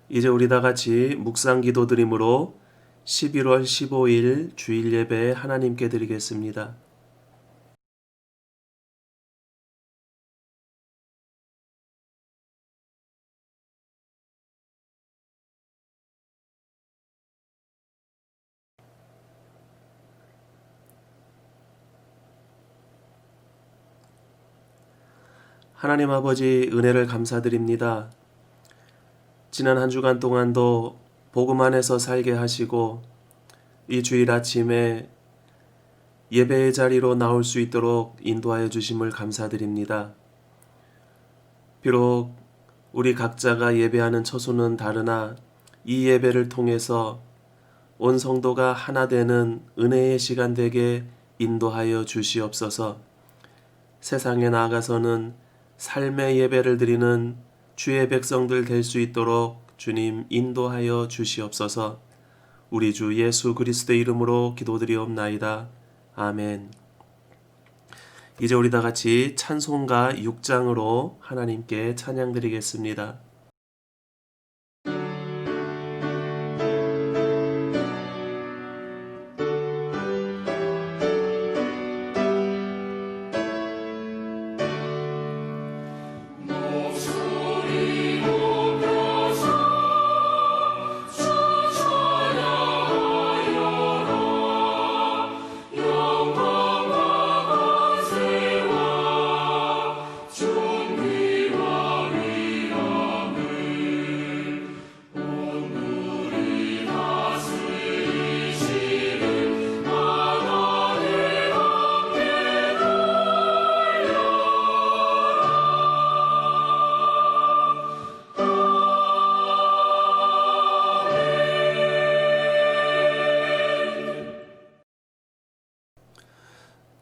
이제 우리 다 같이 묵상 기도 드림으로 11월 15일 주일 예배 하나님께 드리겠습니다. 하나님 아버지 은혜를 감사드립니다. 지난 한 주간 동안도 복음 안에서 살게 하시고 이 주일 아침에 예배의 자리로 나올 수 있도록 인도하여 주심을 감사드립니다. 비록 우리 각자가 예배하는 처소는 다르나 이 예배를 통해서 온 성도가 하나 되는 은혜의 시간 되게 인도하여 주시옵소서. 세상에 나아가서는 삶의 예배를 드리는 주의 백성들 될 수 있도록 주님 인도하여 주시옵소서. 우리 주 예수 그리스도의 이름으로 기도드리옵나이다. 아멘. 이제 우리 다 같이 찬송가 6장으로 하나님께 찬양 드리겠습니다.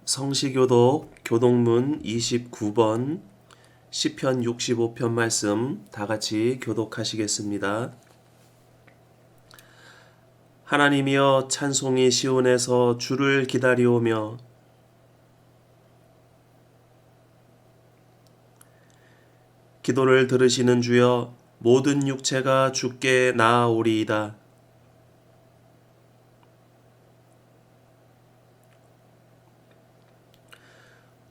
성시교독 교독문 29번 시편 65편 말씀 다 같이 교독하시겠습니다. 하나님이여 찬송이 시온에서 주를 기다리오며 기도를 들으시는 주여 모든 육체가 주께 나아오리이다.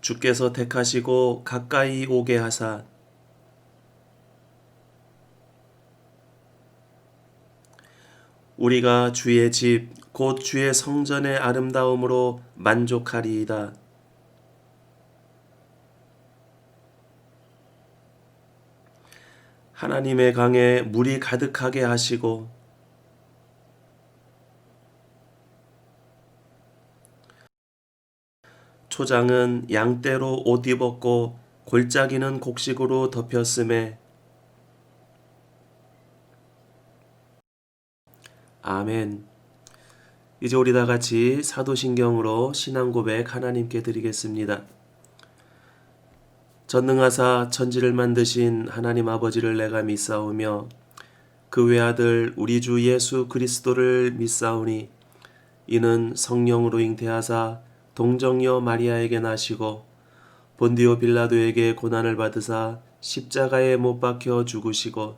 주께서 택하시고 가까이 오게 하사 우리가 주의 집 곧 주의 성전의 아름다움으로 만족하리이다. 하나님의 강에 물이 가득하게 하시고 초장은 양떼로 옷 입었고 골짜기는 곡식으로 덮였음에 아멘. 이제 우리 다 같이 사도신경으로 신앙 고백 하나님께 드리겠습니다. 전능하사 천지를 만드신 하나님 아버지를 내가 믿사오며 그 외아들 우리 주 예수 그리스도를 믿사오니 이는 성령으로 잉태하사 동정녀 마리아에게 나시고 본디오 빌라도에게 고난을 받으사 십자가에 못 박혀 죽으시고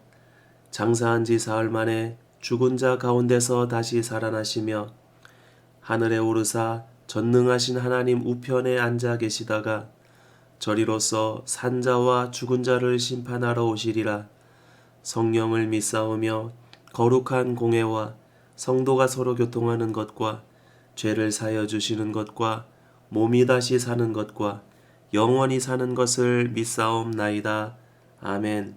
장사한 지 사흘 만에 죽은 자 가운데서 다시 살아나시며 하늘에 오르사 전능하신 하나님 우편에 앉아 계시다가 저리로서 산자와 죽은 자를 심판하러 오시리라. 성령을 믿사오며 거룩한 공회와 성도가 서로 교통하는 것과 죄를 사여 주시는 것과 몸이 다시 사는 것과 영원히 사는 것을 믿사옵나이다. 아멘.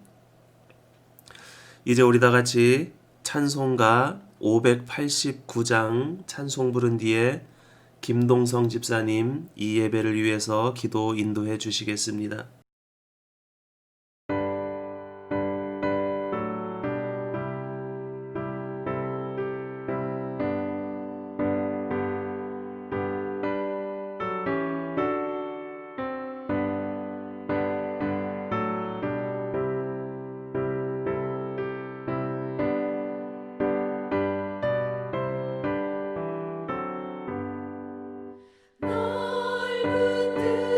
이제 우리 다 같이 찬송가 589장 찬송 부른 뒤에 김동성 집사님 이 예배를 위해서 기도 인도해 주시겠습니다. 넓은 들에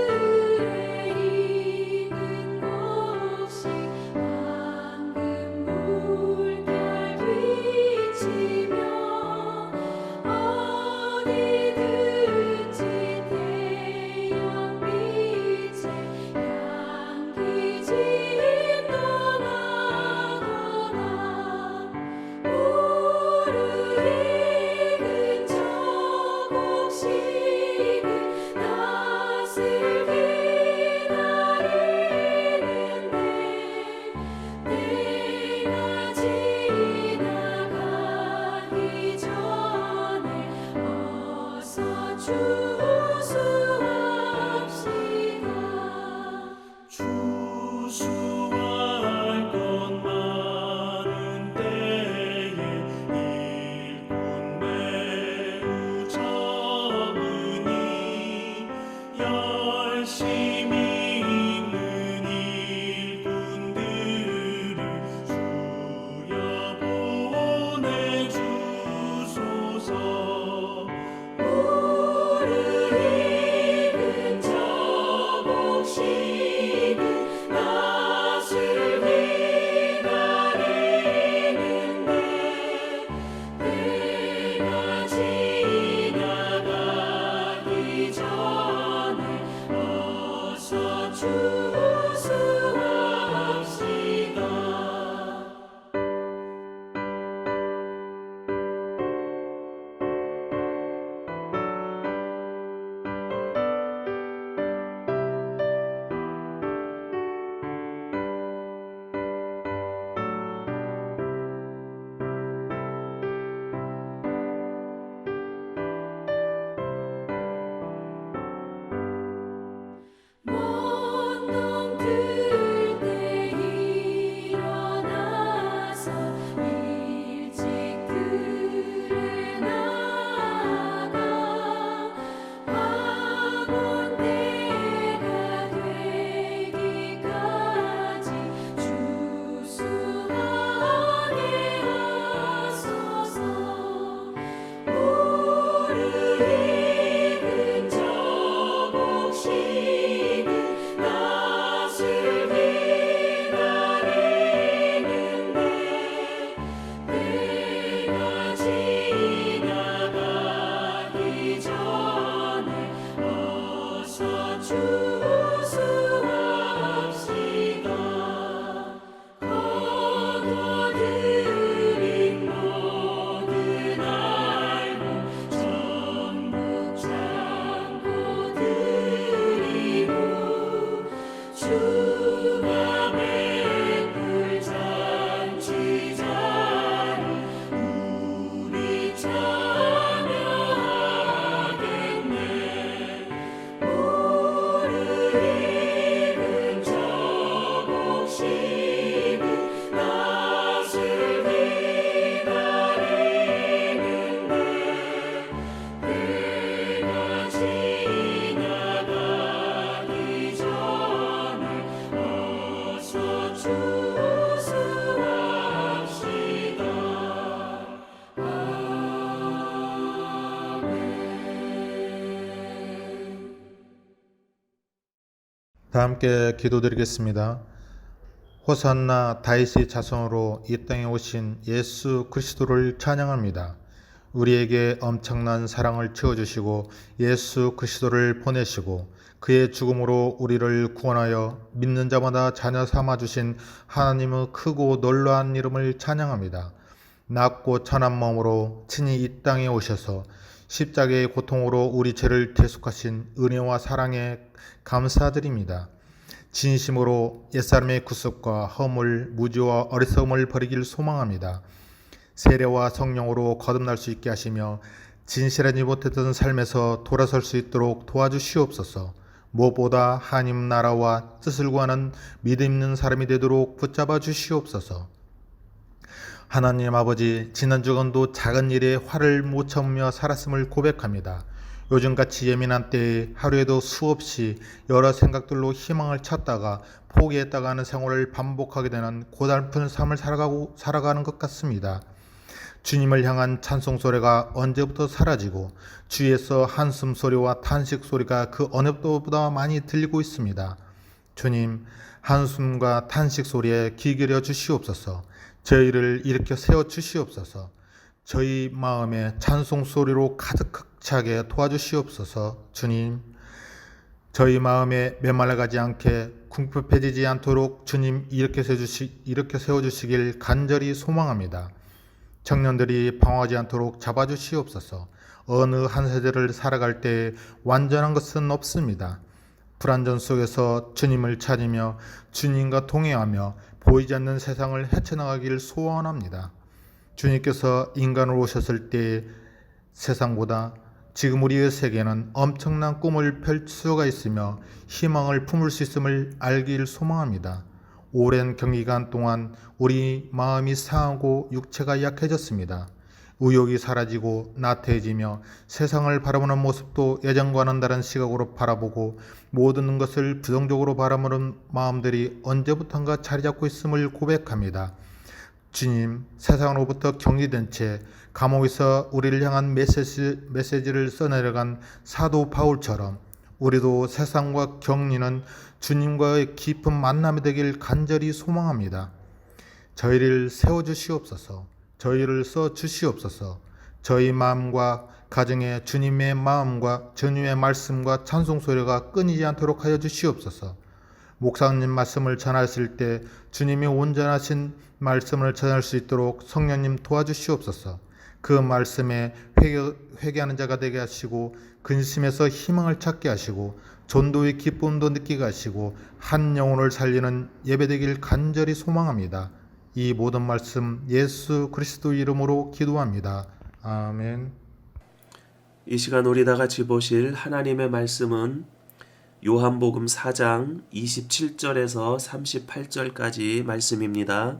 다 함께 기도드리겠습니다. 호산나 다윗의 자손으로 이 땅에 오신 예수 그리스도를 찬양합니다. 우리에게 엄청난 사랑을 채워주시고 예수 그리스도를 보내시고 그의 죽음으로 우리를 구원하여 믿는 자마다 자녀 삼아주신 하나님의 크고 놀라운 이름을 찬양합니다. 낮고 천한 몸으로 친히 이 땅에 오셔서 십자가의 고통으로 우리 죄를 대속하신 은혜와 사랑에 감사드립니다. 진심으로 옛사람의 구습과 허물, 무지와 어리석음을 버리길 소망합니다. 세례와 성령으로 거듭날 수 있게 하시며 진실하지 못했던 삶에서 돌아설 수 있도록 도와주시옵소서. 무엇보다 하나님 나라와 뜻을 구하는 믿음 있는 사람이 되도록 붙잡아 주시옵소서. 하나님 아버지, 지난 주간도 작은 일에 화를 못 참으며 살았음을 고백합니다. 요즘같이 예민한 때에 하루에도 수없이 여러 생각들로 희망을 찾다가 포기했다가 하는 생활을 반복하게 되는 고달픈 삶을 살아가는 것 같습니다. 주님을 향한 찬송 소리가 언제부터 사라지고 주위에서 한숨 소리와 탄식 소리가 그 어느 때보다 많이 들리고 있습니다. 주님, 한숨과 탄식 소리에 귀 기울여 주시옵소서. 저희를 일으켜 세워 주시옵소서. 저희 마음에 찬송 소리로 가득 차게 도와주시옵소서. 주님, 저희 마음에 메말라가지 않게 궁핍해지지 않도록 주님 일으켜 세워주시길 간절히 소망합니다. 청년들이 방황하지 않도록 잡아주시옵소서. 어느 한 세대를 살아갈 때 완전한 것은 없습니다. 불안전 속에서 주님을 찾으며 주님과 동행하며 보이지 않는 세상을 헤쳐나가길 소원합니다. 주님께서 인간으로 오셨을 때 세상보다 지금 우리의 세계는 엄청난 꿈을 펼 수가 있으며 희망을 품을 수 있음을 알길 소망합니다. 오랜 경기간 동안 우리 마음이 상하고 육체가 약해졌습니다. 의욕이 사라지고 나태해지며 세상을 바라보는 모습도 예전과는 다른 시각으로 바라보고 모든 것을 부정적으로 바라보는 마음들이 언제부턴가 자리잡고 있음을 고백합니다. 주님, 세상으로부터 격리된 채 감옥에서 우리를 향한 메시지를 써내려간 사도 바울처럼 우리도 세상과 격리는 주님과의 깊은 만남이 되길 간절히 소망합니다. 저희를 세워주시옵소서. 저희를 써주시옵소서. 저희 마음과 가정에 주님의 마음과 주님의 말씀과 찬송 소리가 끊이지 않도록 하여 주시옵소서. 목사님 말씀을 전하실 때 주님이 온전하신 말씀을 전할 수 있도록 성령님 도와주시옵소서. 그 말씀에 회개하는 자가 되게 하시고 근심에서 희망을 찾게 하시고 전도의 기쁨도 느끼게 하시고 한 영혼을 살리는 예배되길 간절히 소망합니다. 이 모든 말씀 예수 그리스도 이름으로 기도합니다. 아멘. 이 시간 우리 다 같이 보실 하나님의 말씀은 요한복음 4장 27절에서 38절까지 말씀입니다.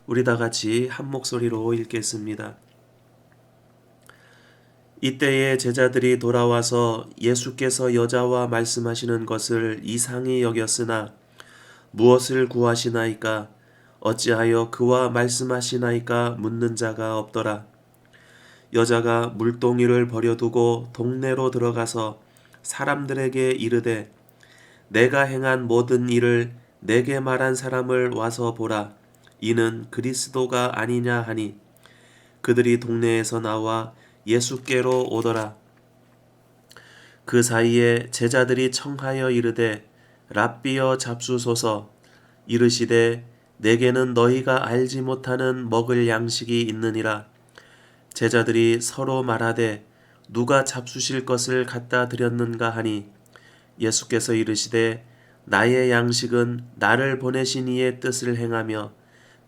우리 다 같이 한 목소리로 읽겠습니다. 이때에 제자들이 돌아와서 예수께서 여자와 말씀하시는 것을 이상히 여겼으나 무엇을 구하시나이까? 어찌하여 그와 말씀하시나이까? 묻는 자가 없더라. 여자가 물동이를 버려두고 동네로 들어가서 사람들에게 이르되 내가 행한 모든 일을 내게 말한 사람을 와서 보라. 이는 그리스도가 아니냐 하니 그들이 동네에서 나와 예수께로 오더라. 그 사이에 제자들이 청하여 이르되 랍비여 잡수소서. 이르시되 내게는 너희가 알지 못하는 먹을 양식이 있느니라. 제자들이 서로 말하되 누가 잡수실 것을 갖다 드렸는가 하니 예수께서 이르시되 나의 양식은 나를 보내신 이의 뜻을 행하며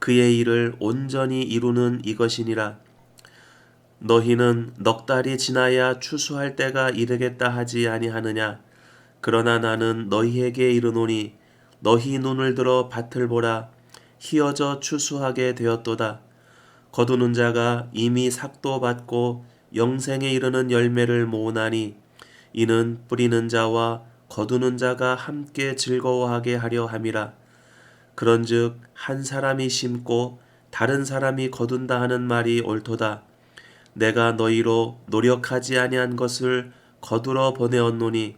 그의 일을 온전히 이루는 이것이니라. 너희는 넉 달이 지나야 추수할 때가 이르겠다 하지 아니하느냐? 그러나 나는 너희에게 이르노니 너희 눈을 들어 밭을 보라. 희어져 추수하게 되었도다. 거두는 자가 이미 삭도 받고 영생에 이르는 열매를 모으나니 이는 뿌리는 자와 거두는 자가 함께 즐거워하게 하려 함이라. 그런즉 한 사람이 심고 다른 사람이 거둔다 하는 말이 옳도다. 내가 너희로 노력하지 아니한 것을 거두러 보내었노니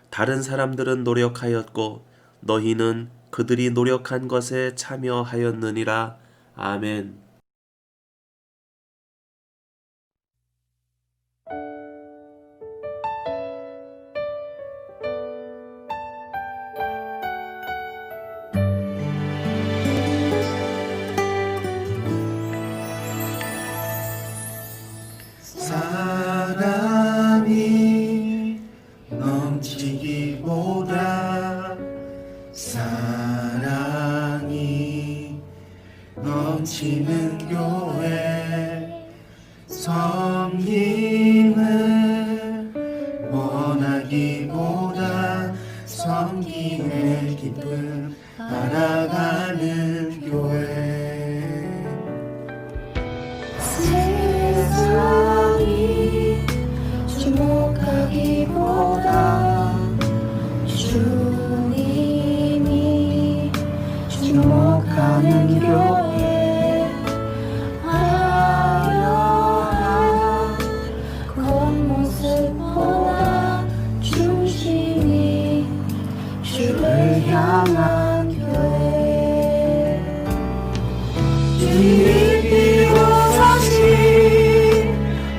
다른 사람들은 노력하였고 너희는 그들이 노력한 것에 참여하였느니라. 아멘. 사랑이 넘치기보다 사랑이 넘치는 교회 섬김을 원하기보다 섬김의 기쁨 알아가는 교회 세상이 주목하기보다 주님이 주목하는 교회 화려한 겉모습보다 중심이 주를 향한 교회 주님이 비로소신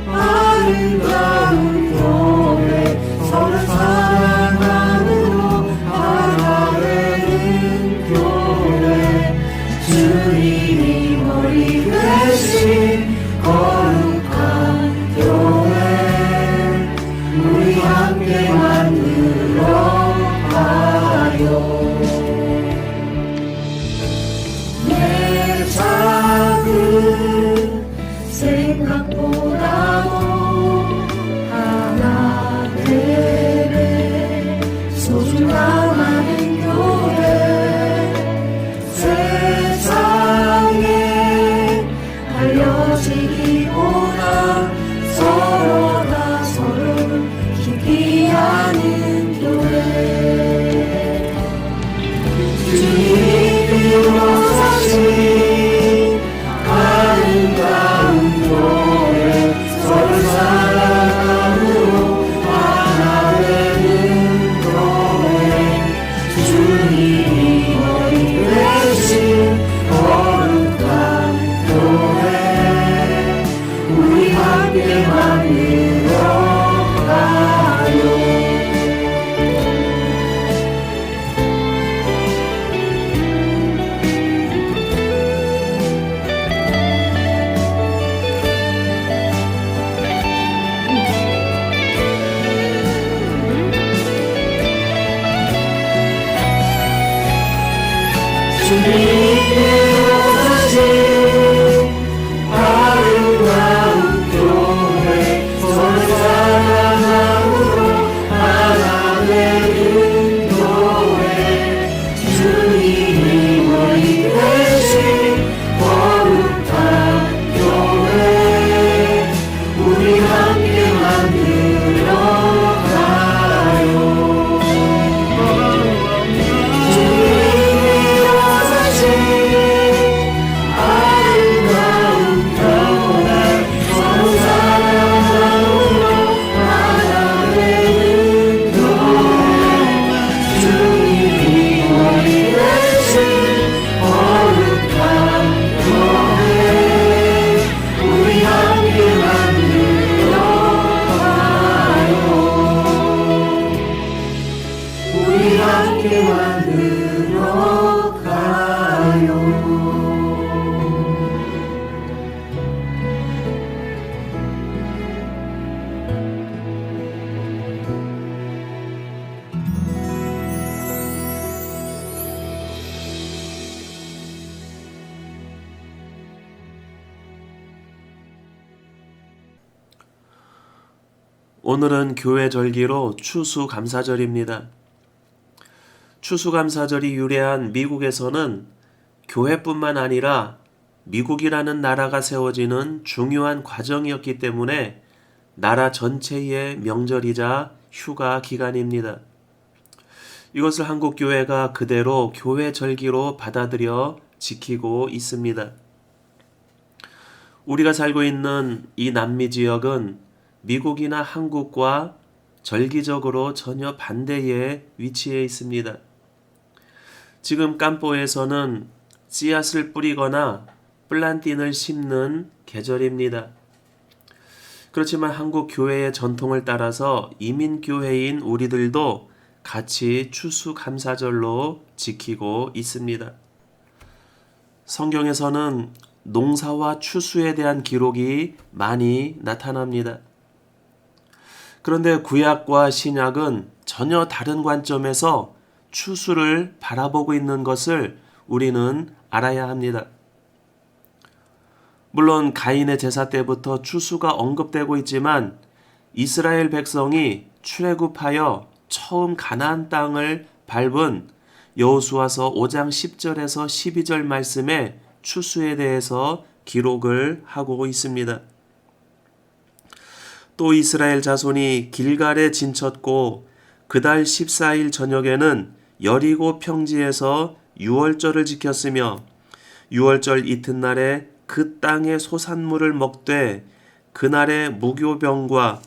아름다운 교회 서로 사랑함으로 하나되는 교회 주님이 머리 되신 거룩한 교회 우리 함께 만들어 가요. 함께 만들어 가요. 오늘은 교회 절기로 추수감사절입니다. 추수감사절이 유래한 미국에서는 교회뿐만 아니라 미국이라는 나라가 세워지는 중요한 과정이었기 때문에 나라 전체의 명절이자 휴가 기간입니다. 이것을 한국 교회가 그대로 교회 절기로 받아들여 지키고 있습니다. 우리가 살고 있는 이 남미 지역은 미국이나 한국과 절기적으로 전혀 반대의 위치에 있습니다. 지금 깜포에서는 씨앗을 뿌리거나 플란틴을 심는 계절입니다. 그렇지만 한국 교회의 전통을 따라서 이민교회인 우리들도 같이 추수감사절로 지키고 있습니다. 성경에서는 농사와 추수에 대한 기록이 많이 나타납니다. 그런데 구약과 신약은 전혀 다른 관점에서 추수를 바라보고 있는 것을 우리는 알아야 합니다. 물론 가인의 제사 때부터 추수가 언급되고 있지만 이스라엘 백성이 출애굽하여 처음 가나안 땅을 밟은 여호수아서 5장 10절에서 12절 말씀에 추수에 대해서 기록을 하고 있습니다. 또 이스라엘 자손이 길갈에 진쳤고 그달 14일 저녁에는 여리고 평지에서 유월절을 지켰으며 유월절 이튿날에 그 땅의 소산물을 먹되 그날에 무교병과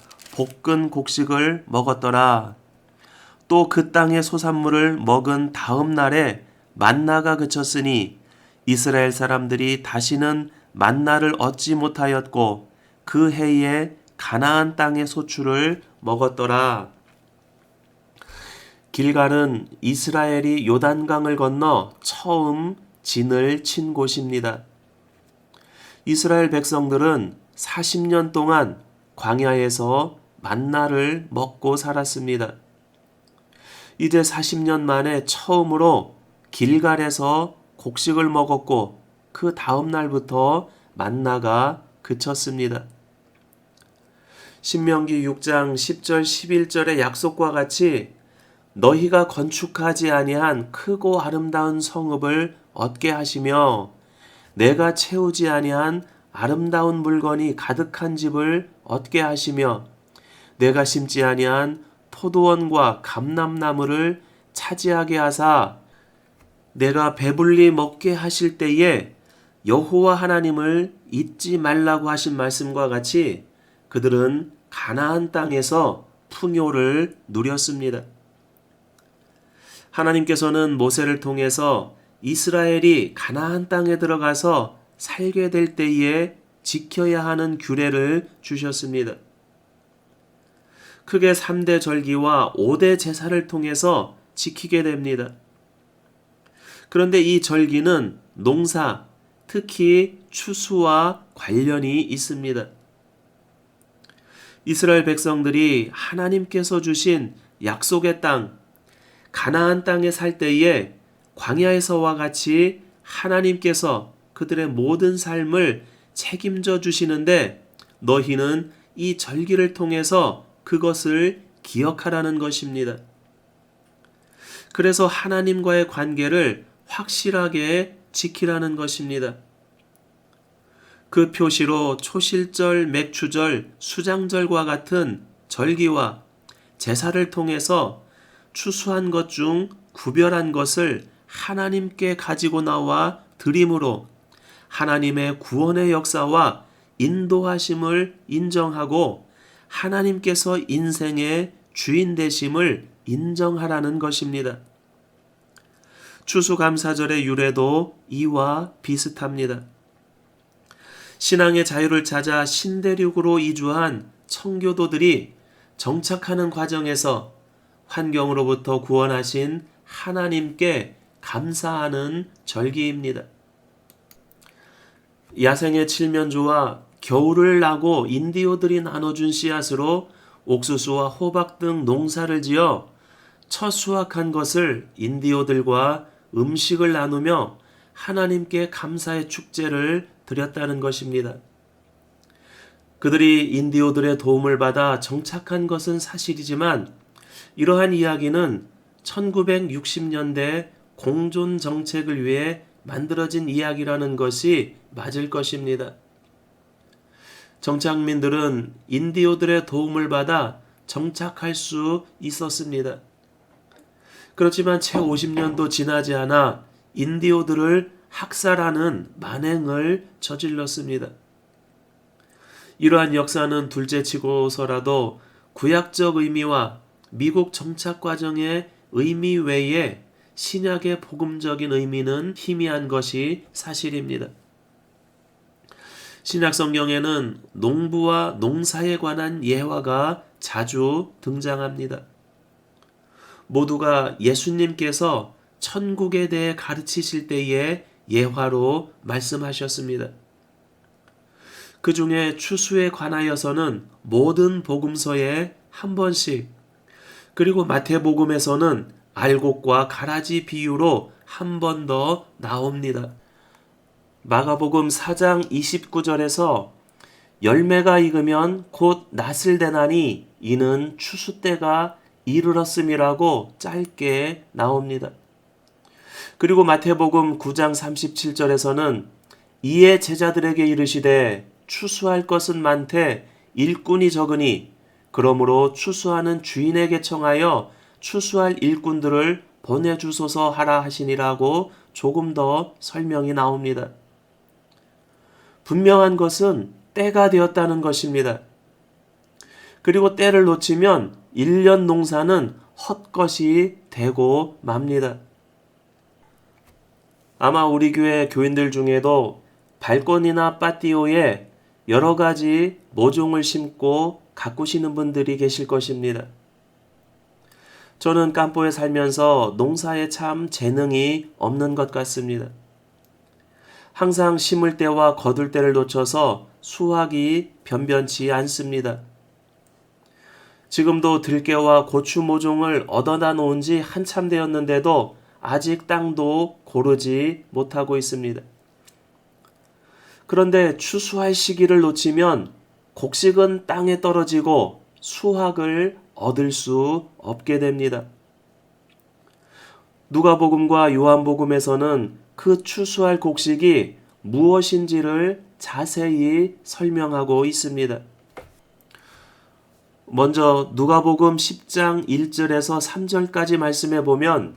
볶은 곡식을 먹었더라. 또 그 땅의 소산물을 먹은 다음 날에 만나가 그쳤으니 이스라엘 사람들이 다시는 만나를 얻지 못하였고 그 해에 가나안 땅의 소출을 먹었더라. 길갈은 이스라엘이 요단강을 건너 처음 진을 친 곳입니다. 이스라엘 백성들은 40년 동안 광야에서 만나를 먹고 살았습니다. 이제 40년 만에 처음으로 길갈에서 곡식을 먹었고 그 다음 날부터 만나가 그쳤습니다. 신명기 6장 10절 11절의 약속과 같이 너희가 건축하지 아니한 크고 아름다운 성읍을 얻게 하시며 내가 채우지 아니한 아름다운 물건이 가득한 집을 얻게 하시며 내가 심지 아니한 포도원과 감람나무를 차지하게 하사 내가 배불리 먹게 하실 때에 여호와 하나님을 잊지 말라고 하신 말씀과 같이 그들은 가나안 땅에서 풍요를 누렸습니다. 하나님께서는 모세를 통해서 이스라엘이 가나안 땅에 들어가서 살게 될 때에 지켜야 하는 규례를 주셨습니다. 크게 3대 절기와 5대 제사를 통해서 지키게 됩니다. 그런데 이 절기는 농사, 특히 추수와 관련이 있습니다. 이스라엘 백성들이 하나님께서 주신 약속의 땅, 가나안 땅에 살 때에 광야에서와 같이 하나님께서 그들의 모든 삶을 책임져 주시는데 너희는 이 절기를 통해서 그것을 기억하라는 것입니다. 그래서 하나님과의 관계를 확실하게 지키라는 것입니다. 그 표시로 초실절, 맥추절, 수장절과 같은 절기와 제사를 통해서 추수한 것 중 구별한 것을 하나님께 가지고 나와 드림으로 하나님의 구원의 역사와 인도하심을 인정하고 하나님께서 인생의 주인 되심을 인정하라는 것입니다. 추수감사절의 유래도 이와 비슷합니다. 신앙의 자유를 찾아 신대륙으로 이주한 청교도들이 정착하는 과정에서 환경으로부터 구원하신 하나님께 감사하는 절기입니다. 야생의 칠면조와 겨울을 나고 인디오들이 나눠준 씨앗으로 옥수수와 호박 등 농사를 지어 첫 수확한 것을 인디오들과 음식을 나누며 하나님께 감사의 축제를 드렸다는 것입니다. 그들이 인디오들의 도움을 받아 정착한 것은 사실이지만 이러한 이야기는 1960년대 공존 정책을 위해 만들어진 이야기라는 것이 맞을 것입니다. 정착민들은 인디오들의 도움을 받아 정착할 수 있었습니다. 그렇지만 채 50년도 지나지 않아 인디오들을 학살하는 만행을 저질렀습니다. 이러한 역사는 둘째치고서라도 구약적 의미와 미국 정착 과정의 의미 외에 신약의 복음적인 의미는 희미한 것이 사실입니다. 신약 성경에는 농부와 농사에 관한 예화가 자주 등장합니다. 모두가 예수님께서 천국에 대해 가르치실 때의 예화로 말씀하셨습니다. 그 중에 추수에 관하여서는 모든 복음서에 한 번씩, 그리고 마태복음에서는 알곡과 가라지 비유로 한 번 더 나옵니다. 마가복음 4장 29절에서 열매가 익으면 곧 낫을 대나니 이는 추수 때가 이르렀음이라고 짧게 나옵니다. 그리고 마태복음 9장 37절에서는 이에 제자들에게 이르시되 추수할 것은 많되 일꾼이 적으니 그러므로 추수하는 주인에게 청하여 추수할 일꾼들을 보내주소서 하라 하시니라고 조금 더 설명이 나옵니다. 분명한 것은 때가 되었다는 것입니다. 그리고 때를 놓치면 1년 농사는 헛것이 되고 맙니다. 아마 우리 교회 교인들 중에도 발코니나 파티오에 여러 가지 모종을 심고 가꾸시는 분들이 계실 것입니다. 저는 깜포에 살면서 농사에 참 재능이 없는 것 같습니다. 항상 심을 때와 거둘 때를 놓쳐서 수확이 변변치 않습니다. 지금도 들깨와 고추 모종을 얻어다 놓은 지 한참 되었는데도 아직 땅도 고르지 못하고 있습니다. 그런데 추수할 시기를 놓치면 곡식은 땅에 떨어지고 수확을 얻을 수 없게 됩니다. 누가복음과 요한복음에서는 그 추수할 곡식이 무엇인지를 자세히 설명하고 있습니다. 먼저 누가복음 10장 1절에서 3절까지 말씀해 보면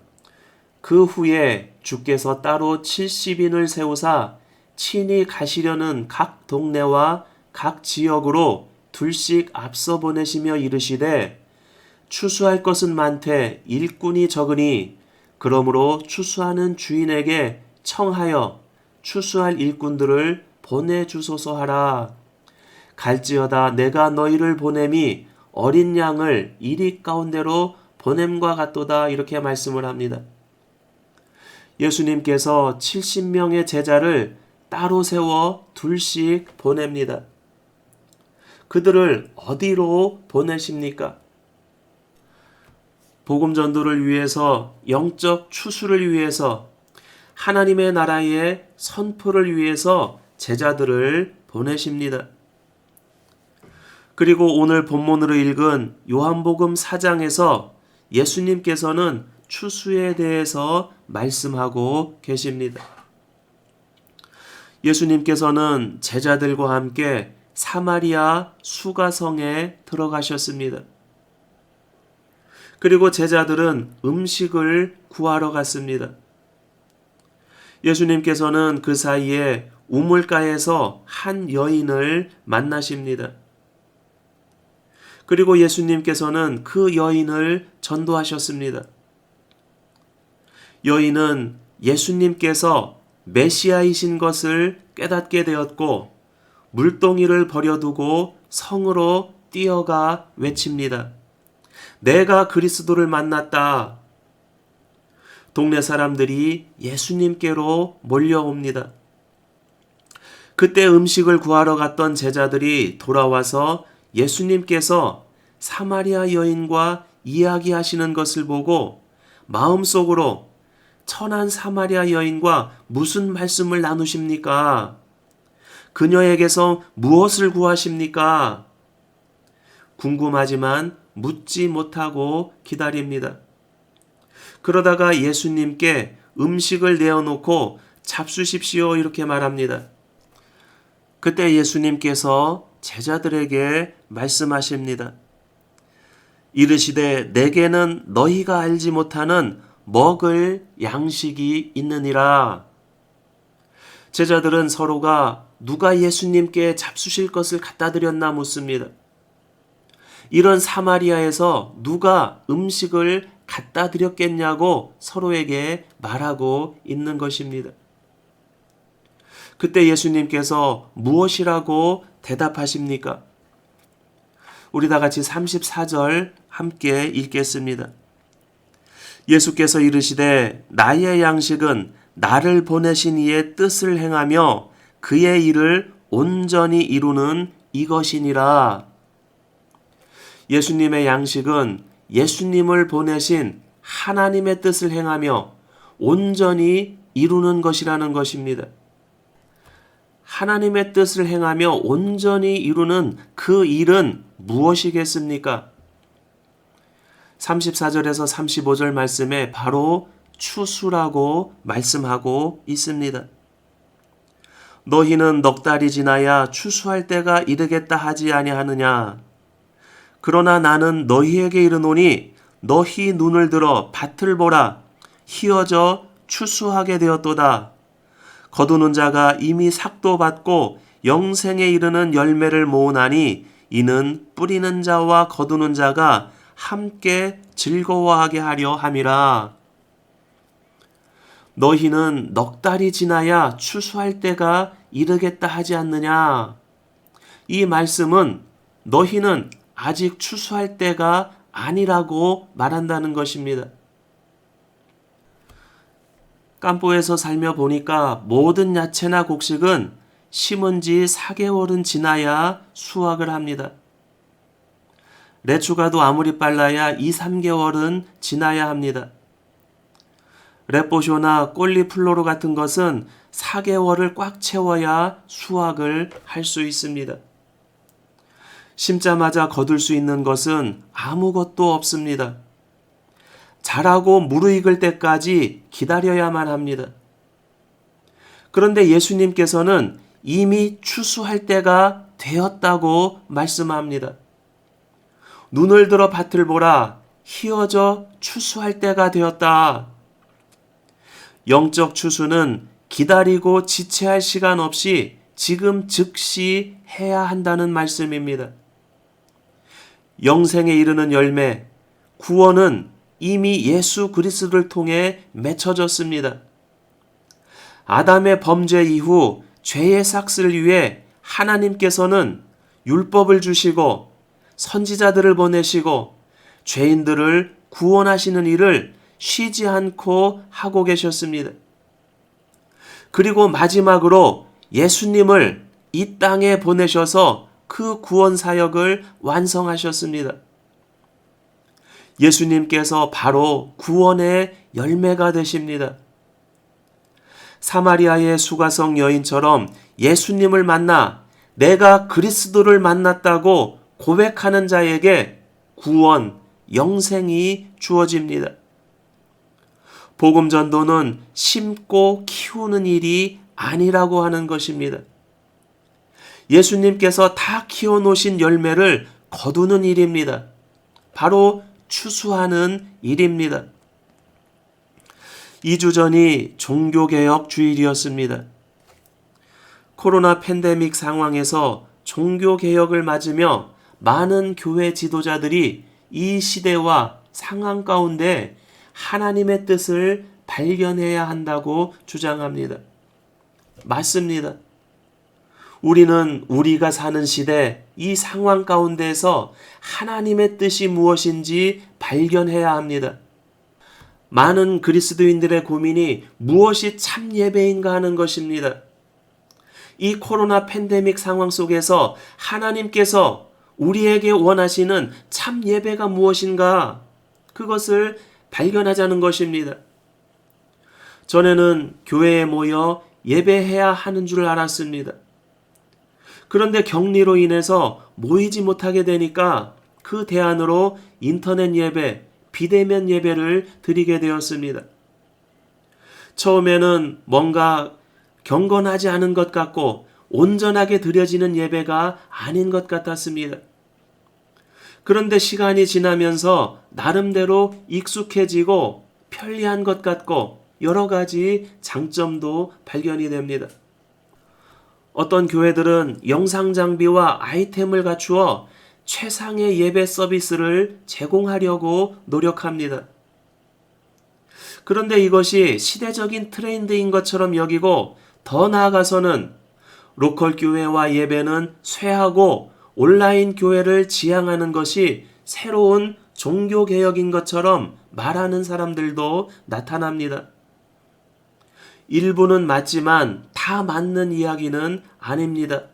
그 후에 주께서 따로 70인을 세우사 친히 가시려는 각 동네와 각 지역으로 둘씩 앞서 보내시며 이르시되 추수할 것은 많되 일꾼이 적으니 그러므로 추수하는 주인에게 청하여 추수할 일꾼들을 보내주소서 하라. 갈지어다 내가 너희를 보냄이 어린 양을 이리 가운데로 보냄과 같도다. 이렇게 말씀을 합니다. 예수님께서 70명의 제자를 따로 세워 둘씩 보냅니다. 그들을 어디로 보내십니까? 복음 전도를 위해서, 영적 추수를 위해서, 하나님의 나라의 선포를 위해서 제자들을 보내십니다. 그리고 오늘 본문으로 읽은 요한복음 4장에서 예수님께서는 추수에 대해서 말씀하고 계십니다. 예수님께서는 제자들과 함께 사마리아 수가성에 들어가셨습니다. 그리고 제자들은 음식을 구하러 갔습니다. 예수님께서는 그 사이에 우물가에서 한 여인을 만나십니다. 그리고 예수님께서는 그 여인을 전도하셨습니다. 여인은 예수님께서 메시아이신 것을 깨닫게 되었고 물동이를 버려두고 성으로 뛰어가 외칩니다. 내가 그리스도를 만났다. 동네 사람들이 예수님께로 몰려옵니다. 그때 음식을 구하러 갔던 제자들이 돌아와서 예수님께서 사마리아 여인과 이야기하시는 것을 보고 마음속으로 천한 사마리아 여인과 무슨 말씀을 나누십니까? 그녀에게서 무엇을 구하십니까? 궁금하지만 묻지 못하고 기다립니다. 그러다가 예수님께 음식을 내어놓고 잡수십시오 이렇게 말합니다. 그때 예수님께서 제자들에게 말씀하십니다. 이르시되 내게는 너희가 알지 못하는 먹을 양식이 있느니라. 제자들은 서로가 누가 예수님께 잡수실 것을 갖다 드렸나 묻습니다. 이런 사마리아에서 누가 음식을 갖다 드렸겠냐고 서로에게 말하고 있는 것입니다. 그때 예수님께서 무엇이라고 대답하십니까? 우리 다 같이 34절 함께 읽겠습니다. 예수께서 이르시되 나의 양식은 나를 보내신 이의 뜻을 행하며 그의 일을 온전히 이루는 이것이니라. 예수님의 양식은 예수님을 보내신 하나님의 뜻을 행하며 온전히 이루는 것이라는 것입니다. 하나님의 뜻을 행하며 온전히 이루는 그 일은 무엇이겠습니까? 34절에서 35절 말씀에 바로 추수라고 말씀하고 있습니다. 너희는 넉 달이 지나야 추수할 때가 이르겠다 하지 아니하느냐? 그러나 나는 너희에게 이르노니 너희 눈을 들어 밭을 보라. 희어져 추수하게 되었도다. 거두는 자가 이미 삭도 받고 영생에 이르는 열매를 모으나니 이는 뿌리는 자와 거두는 자가 함께 즐거워하게 하려 함이라. 너희는 넉 달이 지나야 추수할 때가 이르겠다 하지 않느냐? 이 말씀은 너희는 아직 추수할 때가 아니라고 말한다는 것입니다. 깜보에서 살며 보니까 모든 야채나 곡식은 심은 지 4개월은 지나야 수확을 합니다. 레추가도 아무리 빨라야 2, 3개월은 지나야 합니다. 레포쇼나 꼴리플로로 같은 것은 4개월을 꽉 채워야 수확을 할 수 있습니다. 심자마자 거둘 수 있는 것은 아무것도 없습니다. 자라고 무르익을 때까지 기다려야만 합니다. 그런데 예수님께서는 이미 추수할 때가 되었다고 말씀합니다. 눈을 들어 밭을 보라. 희어져 추수할 때가 되었다. 영적 추수는 기다리고 지체할 시간 없이 지금 즉시 해야 한다는 말씀입니다. 영생에 이르는 열매, 구원은 이미 예수 그리스도를 통해 맺혀졌습니다. 아담의 범죄 이후 죄의 삭스를 위해 하나님께서는 율법을 주시고 선지자들을 보내시고 죄인들을 구원하시는 일을 쉬지 않고 하고 계셨습니다. 그리고 마지막으로 예수님을 이 땅에 보내셔서 그 구원 사역을 완성하셨습니다. 예수님께서 바로 구원의 열매가 되십니다. 사마리아의 수가성 여인처럼 예수님을 만나 내가 그리스도를 만났다고 고백하는 자에게 구원, 영생이 주어집니다. 복음 전도는 심고 키우는 일이 아니라고 하는 것입니다. 예수님께서 다 키워놓으신 열매를 거두는 일입니다. 바로 추수하는 일입니다. 2주 전이 종교개혁 주일이었습니다. 코로나 팬데믹 상황에서 종교개혁을 맞으며 많은 교회 지도자들이 이 시대와 상황 가운데 하나님의 뜻을 발견해야 한다고 주장합니다. 맞습니다. 우리는 우리가 사는 시대, 이 상황 가운데서 하나님의 뜻이 무엇인지 발견해야 합니다. 많은 그리스도인들의 고민이 무엇이 참 예배인가 하는 것입니다. 이 코로나 팬데믹 상황 속에서 하나님께서 우리에게 원하시는 참 예배가 무엇인가? 그것을 발견하자는 것입니다. 전에는 교회에 모여 예배해야 하는 줄 알았습니다. 그런데 격리로 인해서 모이지 못하게 되니까 그 대안으로 인터넷 예배, 비대면 예배를 드리게 되었습니다. 처음에는 뭔가 경건하지 않은 것 같고 온전하게 드려지는 예배가 아닌 것 같았습니다. 그런데 시간이 지나면서 나름대로 익숙해지고 편리한 것 같고 여러 가지 장점도 발견이 됩니다. 어떤 교회들은 영상 장비와 아이템을 갖추어 최상의 예배 서비스를 제공하려고 노력합니다. 그런데 이것이 시대적인 트렌드인 것처럼 여기고 더 나아가서는 로컬 교회와 예배는 쇠하고 온라인 교회를 지향하는 것이 새로운 종교개혁인 것처럼 말하는 사람들도 나타납니다. 일부는 맞지만 다 맞는 이야기는 아닙니다.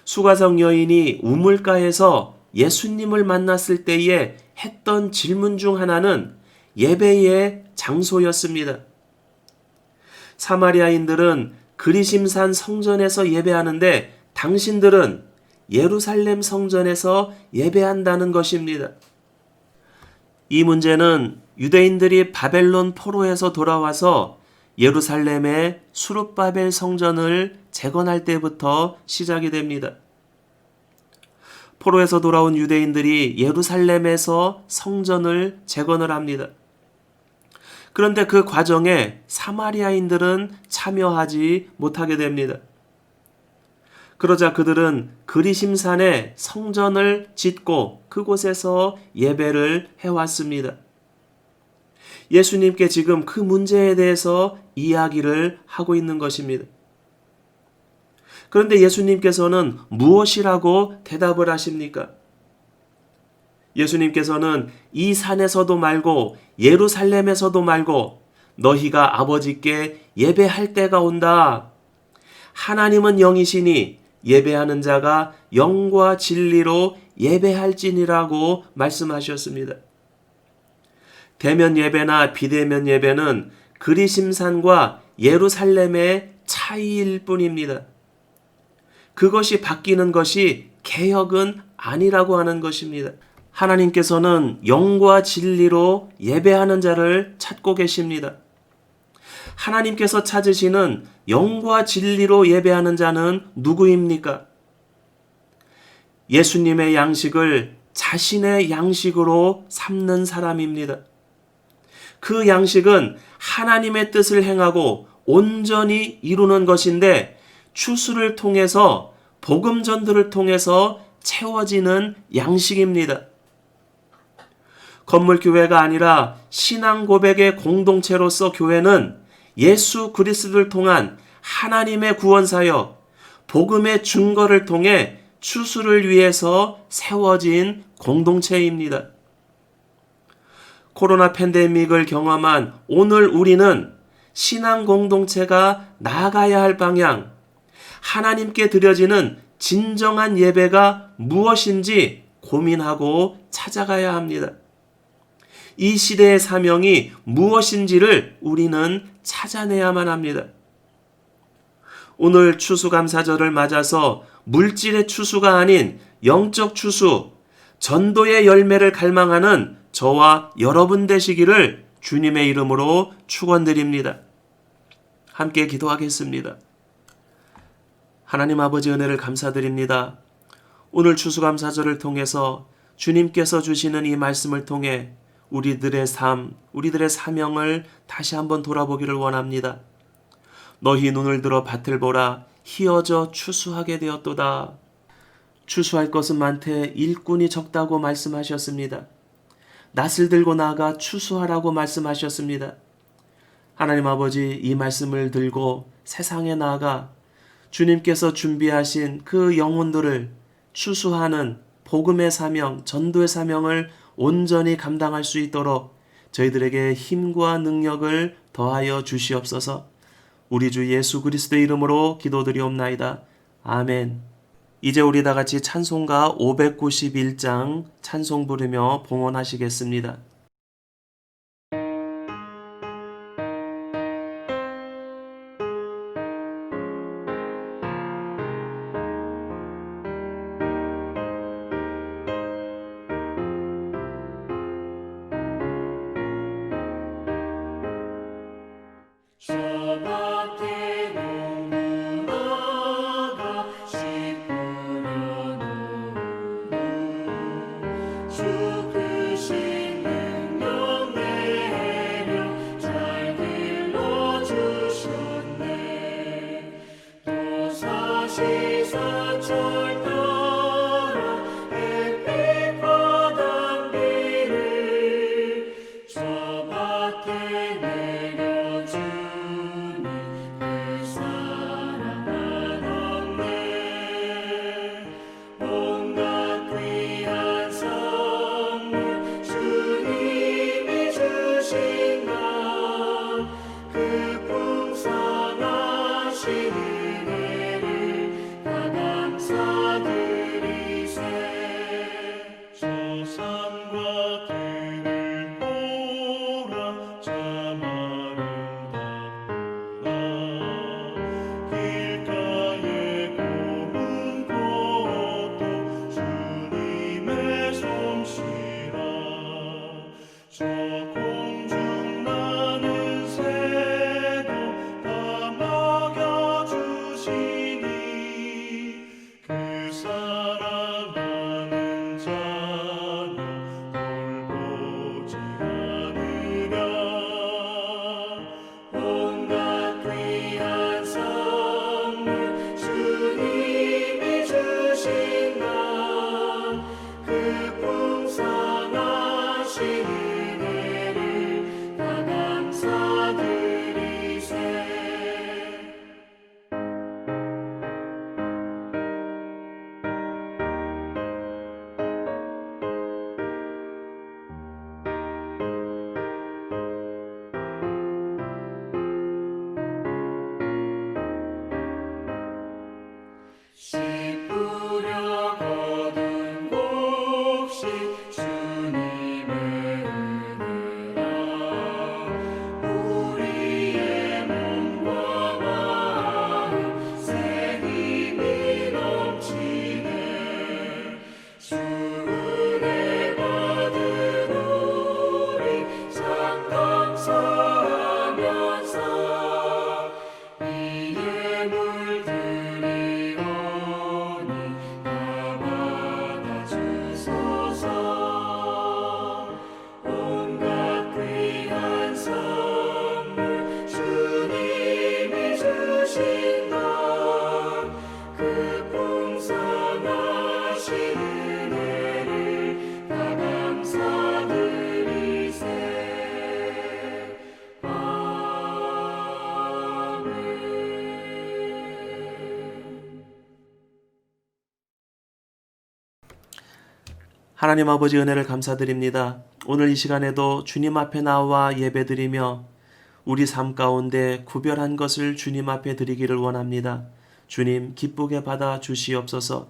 수가성 여인이 우물가에서 예수님을 만났을 때에 했던 질문 중 하나는 예배의 장소였습니다. 사마리아인들은 그리심산 성전에서 예배하는데 당신들은 예루살렘 성전에서 예배한다는 것입니다. 이 문제는 유대인들이 바벨론 포로에서 돌아와서 예루살렘의 수룹바벨 성전을 재건할 때부터 시작이 됩니다. 포로에서 돌아온 유대인들이 예루살렘에서 성전을 재건을 합니다. 그런데 그 과정에 사마리아인들은 참여하지 못하게 됩니다. 그러자 그들은 그리심산에 성전을 짓고 그곳에서 예배를 해왔습니다. 예수님께 지금 그 문제에 대해서 이야기를 하고 있는 것입니다. 그런데 예수님께서는 무엇이라고 대답을 하십니까? 예수님께서는 이 산에서도 말고 예루살렘에서도 말고 너희가 아버지께 예배할 때가 온다. 하나님은 영이시니 예배하는 자가 영과 진리로 예배할지니라고 말씀하셨습니다. 대면 예배나 비대면 예배는 그리심산과 예루살렘의 차이일 뿐입니다. 그것이 바뀌는 것이 개혁은 아니라고 하는 것입니다. 하나님께서는 영과 진리로 예배하는 자를 찾고 계십니다. 하나님께서 찾으시는 영과 진리로 예배하는 자는 누구입니까? 예수님의 양식을 자신의 양식으로 삼는 사람입니다. 그 양식은 하나님의 뜻을 행하고 온전히 이루는 것인데 추수를 통해서 복음 전도를 통해서 채워지는 양식입니다. 건물 교회가 아니라 신앙 고백의 공동체로서 교회는 예수 그리스도를 통한 하나님의 구원 사역, 복음의 증거를 통해 추수를 위해서 세워진 공동체입니다. 코로나 팬데믹을 경험한 오늘 우리는 신앙 공동체가 나아가야 할 방향, 하나님께 드려지는 진정한 예배가 무엇인지 고민하고 찾아가야 합니다. 이 시대의 사명이 무엇인지를 우리는 찾아내야만 합니다. 오늘 추수감사절을 맞아서 물질의 추수가 아닌 영적 추수, 전도의 열매를 갈망하는 저와 여러분 되시기를 주님의 이름으로 축원드립니다. 함께 기도하겠습니다. 하나님 아버지 은혜를 감사드립니다. 오늘 추수감사절을 통해서 주님께서 주시는 이 말씀을 통해 우리들의 삶, 우리들의 사명을 다시 한번 돌아보기를 원합니다. 너희 눈을 들어 밭을 보라, 희어져 추수하게 되었도다. 추수할 것은 많되 일꾼이 적다고 말씀하셨습니다. 낫을 들고 나아가 추수하라고 말씀하셨습니다. 하나님 아버지, 이 말씀을 들고 세상에 나아가 주님께서 준비하신 그 영혼들을 추수하는 복음의 사명, 전도의 사명을 온전히 감당할 수 있도록 저희들에게 힘과 능력을 더하여 주시옵소서. 우리 주 예수 그리스도의 이름으로 기도드리옵나이다. 아멘. 이제 우리 다 같이 찬송가 591장 찬송 부르며 봉헌하시겠습니다. 저 밖에 농부나가 씨 뿌려놓고 주 크신 능력 내려 잘 길러주셨네. 또 사시사철 따라 햇빛과 단비를 저 밖에 내려주니 그 사랑은 없네. 온갖 귀한 선물 주님이 주신 그 풍성하신 은혜를 다 감사드리세. 저 산과 들을 보라 참 아름답구나. 길가에 고운 꽃도 주님의 솜씨라. 저 공중 나는 새도 다 먹여주시니 그 사랑하는 자녀 돌보지 않으랴. 온갖 귀한 선물 주님이 주신 그 풍성하신 은혜를 다 감사드리세. 씨 뿌려 거둔 곡식 주님의 은혜라. 우리의 몸과 마음 새 힘이 넘치네. 주 은혜 받은 우리 참 감사하면서 이 예물 드리오니 다 받아주소서. 온갖 귀한 선물 주님이 주신 그 풍성하신 은혜를 다 감사드리세. 하나님 아버지 은혜를 감사드립니다. 오늘 이 시간에도 주님 앞에 나와 예배드리며 우리 삶 가운데 구별한 것을 주님 앞에 드리기를 원합니다. 주님 기쁘게 받아 주시옵소서.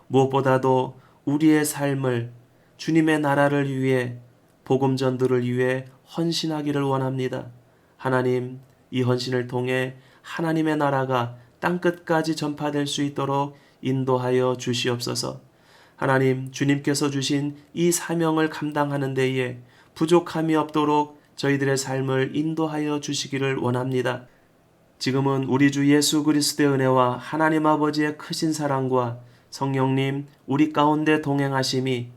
무엇보다도 우리의 삶을 주님의 나라를 위해 복음 전도를 위해 헌신하기를 원합니다. 하나님, 이 헌신을 통해 하나님의 나라가 땅끝까지 전파될 수 있도록 인도하여 주시옵소서. 하나님, 주님께서 주신 이 사명을 감당하는 데에 부족함이 없도록 저희들의 삶을 인도하여 주시기를 원합니다. 지금은 우리 주 예수 그리스도의 은혜와 하나님 아버지의 크신 사랑과 성령님 우리 가운데 동행하심이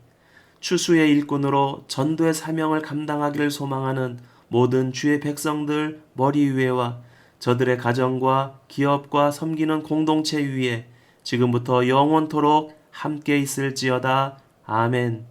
추수의 일꾼으로 전도의 사명을 감당하기를 소망하는 모든 주의 백성들 머리 위에와 저들의 가정과 기업과 섬기는 공동체 위에 지금부터 영원토록 함께 있을지어다. 아멘.